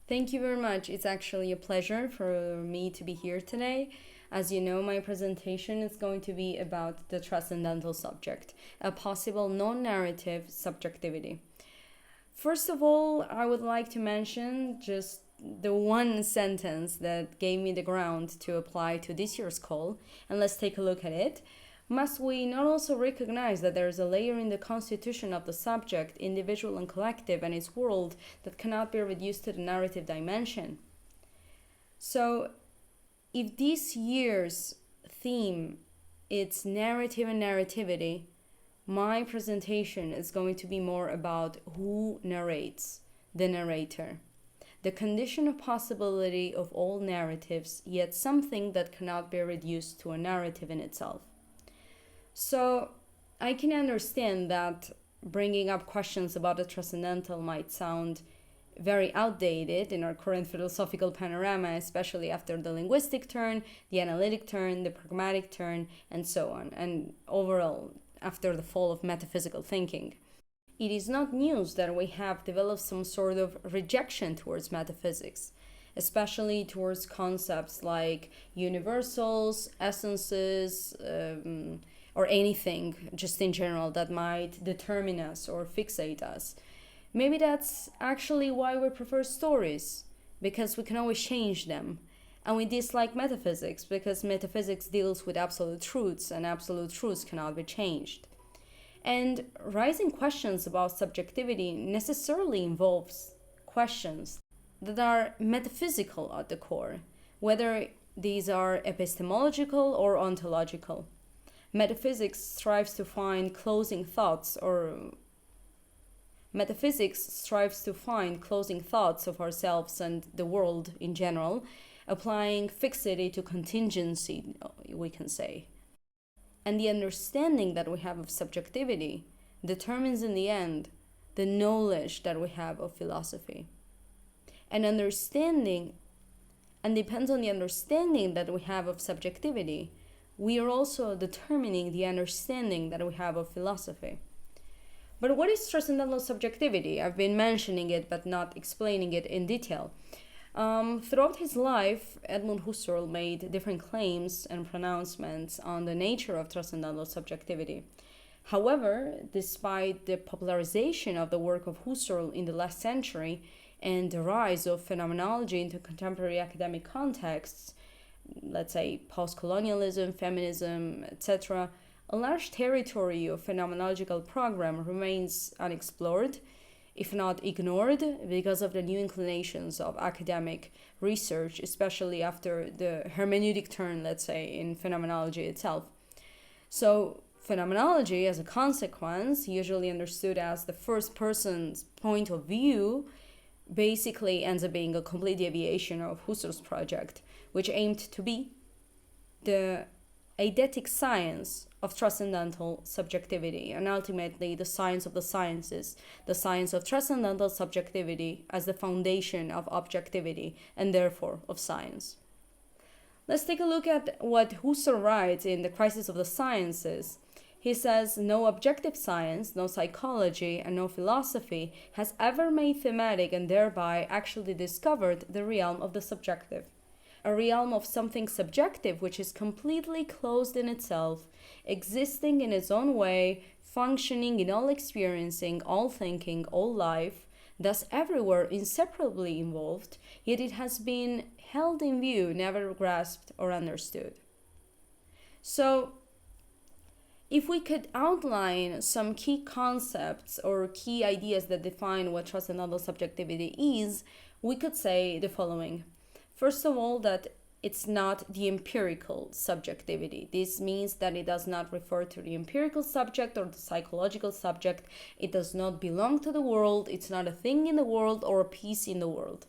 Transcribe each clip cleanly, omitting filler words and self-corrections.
Thank you very much. It's actually a pleasure for me to be here today. As you know, my presentation is going to be about the transcendental subject, a possible non-narrative subjectivity. First of all, I would like to mention just the one sentence that gave me the ground to apply to this year's call, and let's take a look at it. Must we not also recognize that there is a layer in the constitution of the subject, individual and collective, and its world that cannot be reduced to the narrative dimension? So, if this year's theme is narrative and narrativity, my presentation is going to be more about who narrates, the narrator, the condition of possibility of all narratives, yet something that cannot be reduced to a narrative in itself. So I can understand that bringing up questions about the transcendental might sound very outdated in our current philosophical panorama, especially after the linguistic turn, the analytic turn, the pragmatic turn, and so on, and overall after the fall of metaphysical thinking. It is not news that we have developed some sort of rejection towards metaphysics, especially towards concepts like universals, essences, or anything just in general that might determine us or fixate us. Maybe that's actually why we prefer stories, because we can always change them. And we dislike metaphysics because metaphysics deals with absolute truths, and absolute truths cannot be changed. And raising questions about subjectivity necessarily involves questions that are metaphysical at the core, whether these are epistemological or ontological. Metaphysics strives to find closing thoughts of ourselves and the world in general, applying fixity to contingency, we can say. And the understanding that we have of subjectivity determines in the end the knowledge that we have of philosophy. And depends on the understanding that we have of subjectivity, we are also determining the understanding that we have of philosophy. But what is transcendental subjectivity? I've been mentioning it but not explaining it in detail. Throughout his life, Edmund Husserl made different claims and pronouncements on the nature of transcendental subjectivity. However, despite the popularization of the work of Husserl in the last century and the rise of phenomenology into contemporary academic contexts, let's say post-colonialism, feminism, etc., a large territory of phenomenological program remains unexplored, if not ignored, because of the new inclinations of academic research, especially after the hermeneutic turn, let's say, in phenomenology itself. So phenomenology, as a consequence, usually understood as the first person's point of view, basically ends up being a complete deviation of Husserl's project, which aimed to be the eidetic science of transcendental subjectivity, and ultimately the science of the sciences, the science of transcendental subjectivity as the foundation of objectivity and therefore of science. Let's take a look at what Husserl writes in The Crisis of the Sciences. He says, no objective science, no psychology, and no philosophy has ever made thematic and thereby actually discovered the realm of the subjective. A realm of something subjective which is completely closed in itself, existing in its own way, functioning in all experiencing, all thinking, all life, thus everywhere inseparably involved, yet it has been held in view, never grasped or understood. So, if we could outline some key concepts or key ideas that define what transcendental subjectivity is, we could say the following. First of all, that it's not the empirical subjectivity. This means that it does not refer to the empirical subject or the psychological subject. It does not belong to the world. It's not a thing in the world or a piece in the world.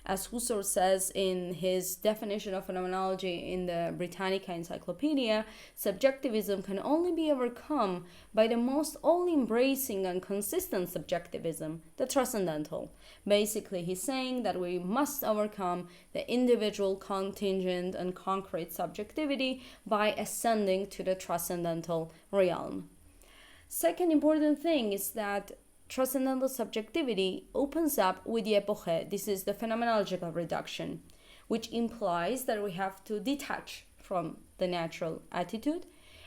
As Husserl says in his definition of phenomenology in the Britannica Encyclopedia, subjectivism can only be overcome by the most all-embracing and consistent subjectivism, the transcendental. Basically, he's saying that we must overcome the individual, contingent, and concrete subjectivity by ascending to the transcendental realm. Second important thing is that transcendental subjectivity opens up with the epoche. This is the phenomenological reduction, which implies that we have to detach from the natural attitude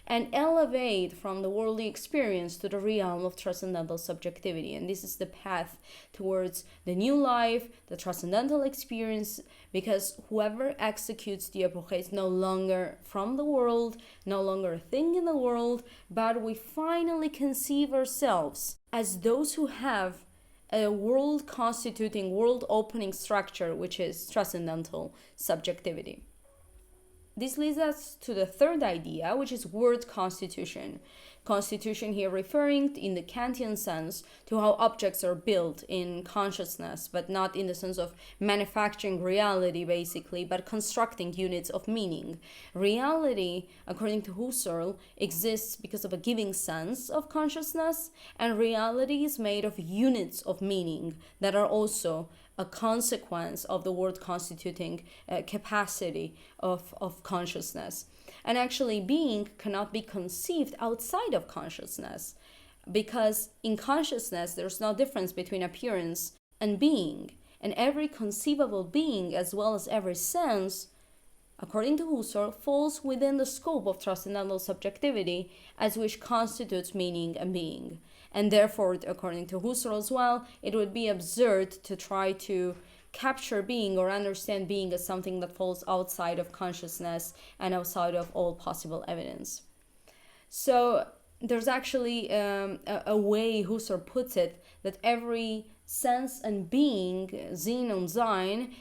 and elevate from the worldly experience to the realm of transcendental subjectivity. And this is the path towards the new life, the transcendental experience, because whoever executes the epoche is no longer from the world, no longer a thing in the world, but we finally conceive ourselves as those who have a world constituting, world opening structure, which is transcendental subjectivity. This leads us to the third idea, which is word constitution. Constitution here referring in the Kantian sense to how objects are built in consciousness, but not in the sense of manufacturing reality basically, but constructing units of meaning. Reality, according to Husserl, exists because of a giving sense of consciousness, and reality is made of units of meaning that are also a consequence of the word constituting capacity of consciousness. And actually, being cannot be conceived outside of consciousness, because in consciousness there's no difference between appearance and being, and every conceivable being as well as every sense, according to Husserl, falls within the scope of transcendental subjectivity, as which constitutes meaning and being. And therefore, according to Husserl as well, it would be absurd to try to capture being or understand being as something that falls outside of consciousness and outside of all possible evidence. So there's actually a way Husserl puts it, that every sense and being, Sinn und Sein,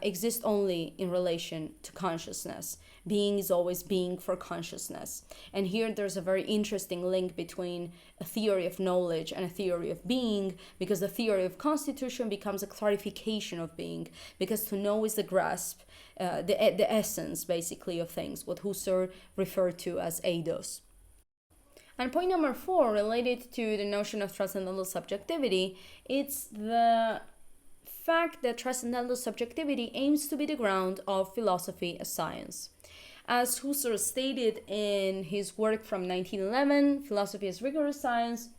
exist only in relation to consciousness. Being is always being for consciousness. And here there's a very interesting link between a theory of knowledge and a theory of being, because the theory of constitution becomes a clarification of being, because to know is the grasp, the essence basically of things, what Husserl referred to as eidos. And point number 4, related to the notion of transcendental subjectivity, it's the fact that transcendental subjectivity aims to be the ground of philosophy as science. As Husserl stated in his work from 1911, Philosophy as Rigorous Science,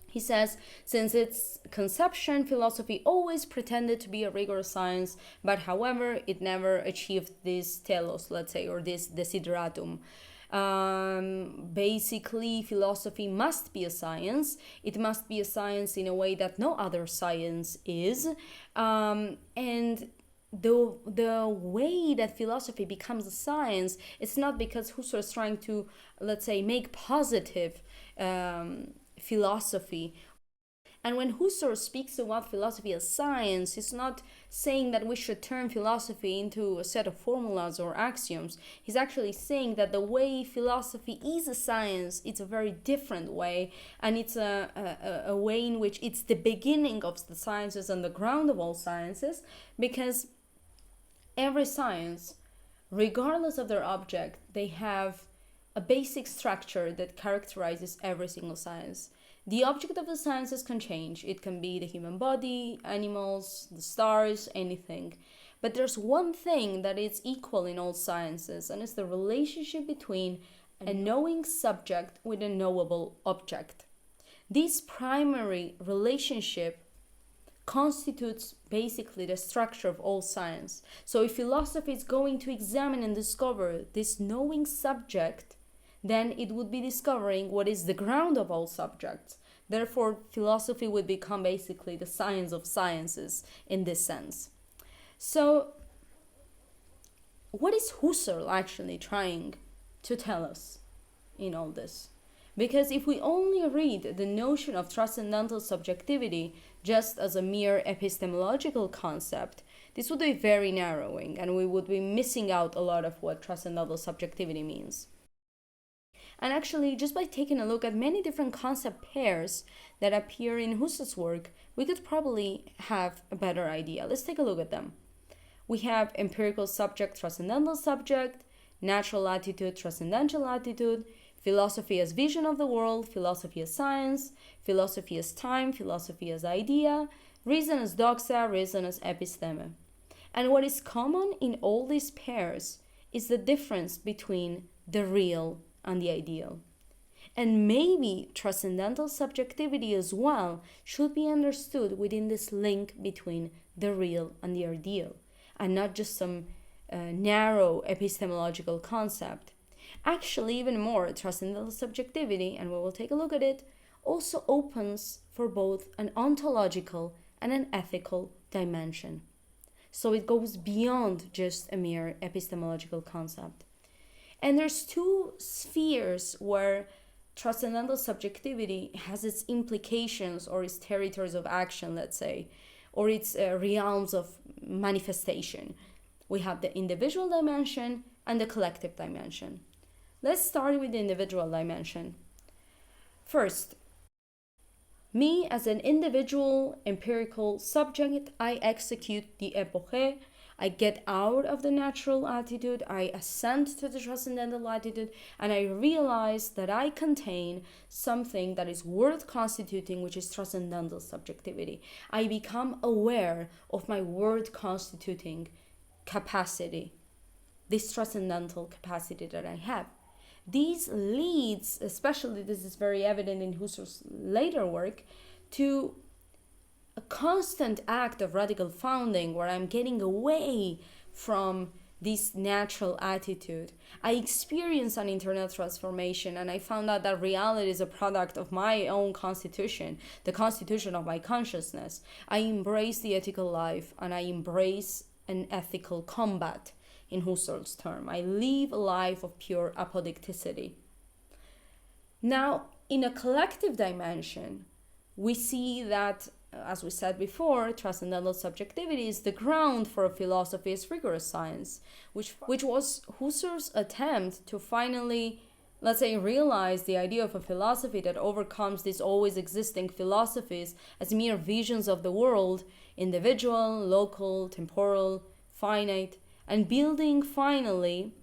he says, since its conception, philosophy always pretended to be a rigorous science, but however, it never achieved this telos, let's say, or this desideratum. Basically, philosophy must be a science. It must be a science in a way that no other science is. And the way that philosophy becomes a science, it's not because Husserl is trying to, let's say, make positive philosophy. And when Husserl speaks about philosophy as science, he's not saying that we should turn philosophy into a set of formulas or axioms. He's actually saying that the way philosophy is a science, it's a very different way, and it's a way in which it's the beginning of the sciences and the ground of all sciences, because every science, regardless of their object, they have a basic structure that characterizes every single science. The object of the sciences can change. It can be the human body, animals, the stars, anything. But there's one thing that is equal in all sciences, and it's the relationship between a knowing subject with a knowable object. This primary relationship constitutes basically the structure of all science. So if philosophy is going to examine and discover this knowing subject, then it would be discovering what is the ground of all subjects. Therefore, philosophy would become basically the science of sciences in this sense. So, what is Husserl actually trying to tell us in all this? Because if we only read the notion of transcendental subjectivity just as a mere epistemological concept, this would be very narrowing, and we would be missing out a lot of what transcendental subjectivity means. And actually, just by taking a look at many different concept pairs that appear in Husserl's work, we could probably have a better idea. Let's take a look at them. We have empirical subject, transcendental subject, natural attitude, transcendental attitude, philosophy as vision of the world, philosophy as science, philosophy as time, philosophy as idea, reason as doxa, reason as episteme. And what is common in all these pairs is the difference between the real and the ideal. And maybe transcendental subjectivity as well should be understood within this link between the real and the ideal, and not just some narrow epistemological concept. Actually, even more, transcendental subjectivity, and we will take a look at it, also opens for both an ontological and an ethical dimension. So it goes beyond just a mere epistemological concept. And there's two spheres where transcendental subjectivity has its implications or its territories of action, let's say, or its realms of manifestation. We have the individual dimension and the collective dimension. Let's start with the individual dimension. First, me as an individual empirical subject, I execute the epoche. I get out of the natural attitude, I ascend to the transcendental attitude, and I realize that I contain something that is worth constituting, which is transcendental subjectivity. I become aware of my worth constituting capacity, this transcendental capacity that I have. These leads, especially this is very evident in Husserl's later work, to a constant act of radical founding where I'm getting away from this natural attitude. I experience an internal transformation, and I found out that reality is a product of my own constitution, the constitution of my consciousness. I embrace the ethical life, and I embrace an ethical combat, in Husserl's term. I live a life of pure apodicticity. Now, in a collective dimension, we see that, as we said before, transcendental subjectivity is the ground for a philosophy as rigorous science, which was Husserl's attempt to finally, let's say, realize the idea of a philosophy that overcomes these always existing philosophies as mere visions of the world, individual, local, temporal, finite, and building finally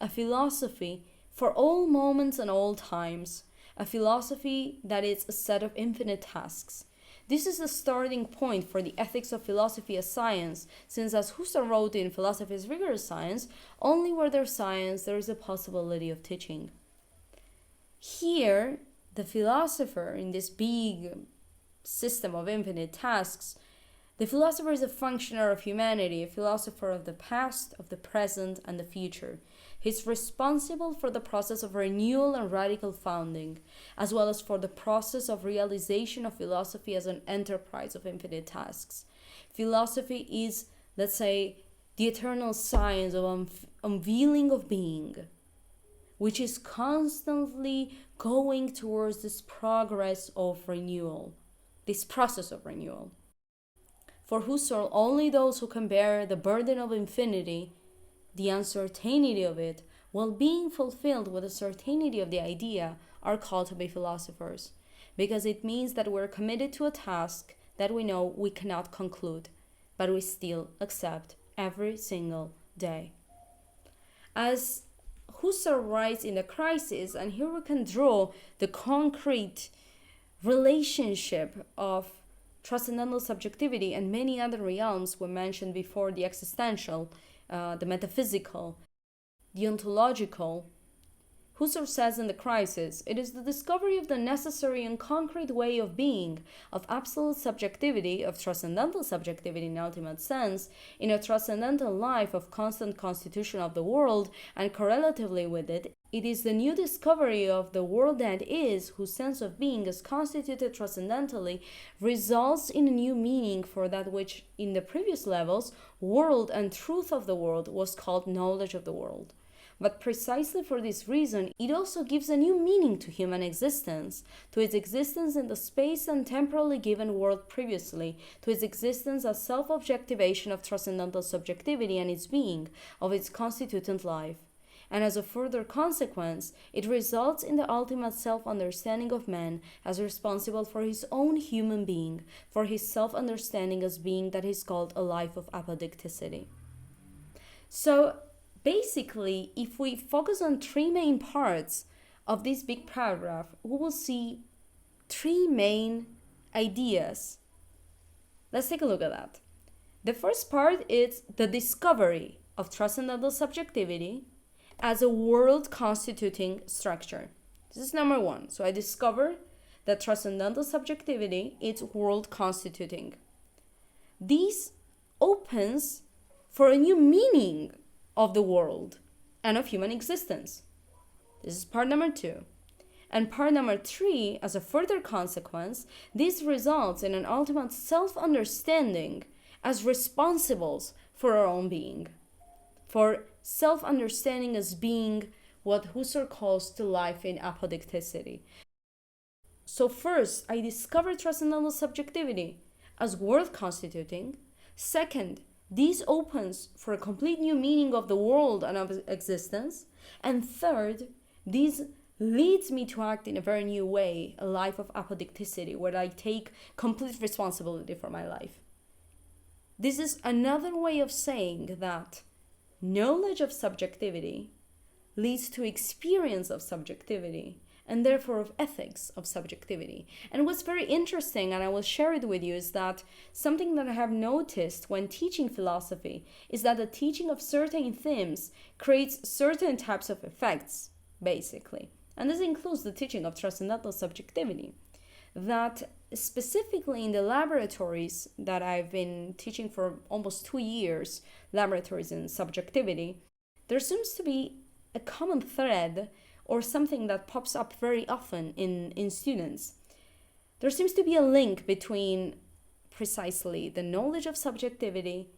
a philosophy for all moments and all times, a philosophy that is a set of infinite tasks. This is the starting point for the ethics of philosophy as science, since as Husserl wrote in Philosophy as Rigorous Science, only where there's science there is a possibility of teaching. Here, the philosopher in this big system of infinite tasks, the philosopher is a functioner of humanity, a philosopher of the past, of the present, and the future. He's responsible for the process of renewal and radical founding, as well as for the process of realization of philosophy as an enterprise of infinite tasks. Philosophy is, let's say, the eternal science of unveiling of being, which is constantly going towards this progress of renewal, this process of renewal. For Husserl, only those who can bear the burden of infinity, the uncertainty of it, while being fulfilled with the certainty of the idea, are called to be philosophers, because it means that we're committed to a task that we know we cannot conclude, but we still accept every single day. As Husserl writes in The Crisis, and here we can draw the concrete relationship of transcendental subjectivity and many other realms we mentioned before, the existential, the metaphysical, the ontological. Husserl says in The Crisis, it is the discovery of the necessary and concrete way of being, of absolute subjectivity, of transcendental subjectivity in ultimate sense, in a transcendental life of constant constitution of the world, and correlatively with it, it is the new discovery of the world that is, whose sense of being is constituted transcendentally, results in a new meaning for that which, in the previous levels, world and truth of the world was called knowledge of the world. But precisely for this reason, it also gives a new meaning to human existence, to its existence in the space and temporally given world previously, to its existence as self-objectivation of transcendental subjectivity and its being, of its constituent life. And as a further consequence, it results in the ultimate self-understanding of man as responsible for his own human being, for his self-understanding as being that is called a life of apodicticity. So, basically, if we focus on three main parts of this big paragraph, we will see three main ideas. Let's take a look at that. The first part is the discovery of transcendental subjectivity as a world constituting structure. This is number one. So I discovered that transcendental subjectivity is world constituting. This opens for a new meaning of the world and of human existence. This is part number two. And part number three, as a further consequence, this results in an ultimate self-understanding as responsibles for our own being. For self-understanding as being what Husserl calls to life in apodicticity. So first, I discovered transcendental subjectivity as world constituting. Second, this opens for a complete new meaning of the world and of existence. And third, this leads me to act in a very new way, a life of apodicticity, where I take complete responsibility for my life. This is another way of saying that knowledge of subjectivity leads to experience of subjectivity, and therefore of ethics of subjectivity. And what's very interesting, and I will share it with you, is that something that I have noticed when teaching philosophy is that the teaching of certain themes creates certain types of effects, basically. And this includes the teaching of transcendental subjectivity. That specifically in the laboratories that I've been teaching for almost 2 years, laboratories in subjectivity, there seems to be a common thread or something that pops up very often in students. There seems to be a link between precisely the knowledge of subjectivity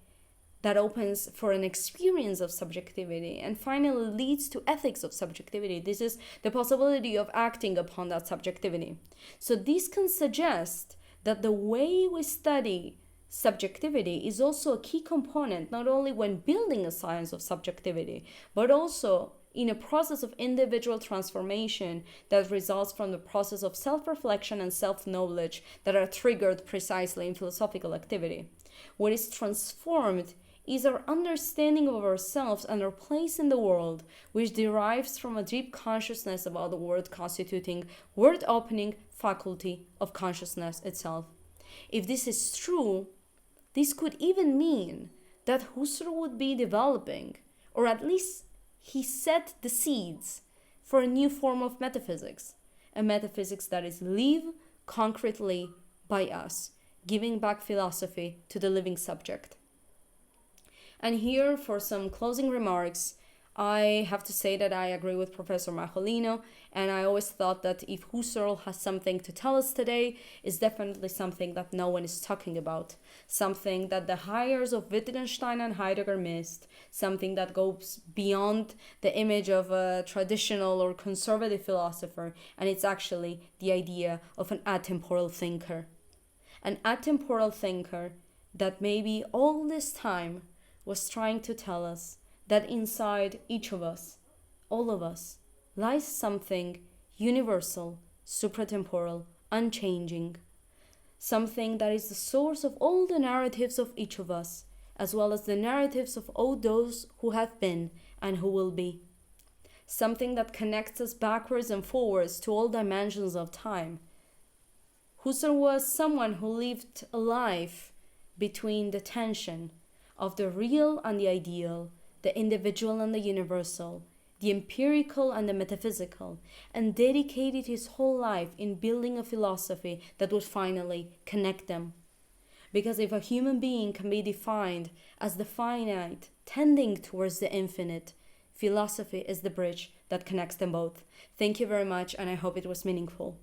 that opens for an experience of subjectivity and finally leads to ethics of subjectivity. This is the possibility of acting upon that subjectivity. So this can suggest that the way we study subjectivity is also a key component, not only when building a science of subjectivity, but also in a process of individual transformation that results from the process of self-reflection and self-knowledge that are triggered precisely in philosophical activity. What is transformed is our understanding of ourselves and our place in the world, which derives from a deep consciousness about the world constituting world-opening faculty of consciousness itself. If this is true, this could even mean that Husserl would be developing, or at least he set the seeds for a new form of metaphysics, a metaphysics that is lived concretely by us, giving back philosophy to the living subject. And here, for some closing remarks, I have to say that I agree with Professor Marcolino, and I always thought that if Husserl has something to tell us today, it's definitely something that no one is talking about, something that the hires of Wittgenstein and Heidegger missed, something that goes beyond the image of a traditional or conservative philosopher, and it's actually the idea of an atemporal thinker. An atemporal thinker that maybe all this time was trying to tell us that inside each of us, all of us, lies something universal, supratemporal, unchanging, something that is the source of all the narratives of each of us, as well as the narratives of all those who have been and who will be, something that connects us backwards and forwards to all dimensions of time. Husserl was someone who lived a life between the tension of the real and the ideal, the individual and the universal, the empirical and the metaphysical, and dedicated his whole life in building a philosophy that would finally connect them. Because if a human being can be defined as the finite tending towards the infinite, philosophy is the bridge that connects them both. Thank you very much, and I hope it was meaningful.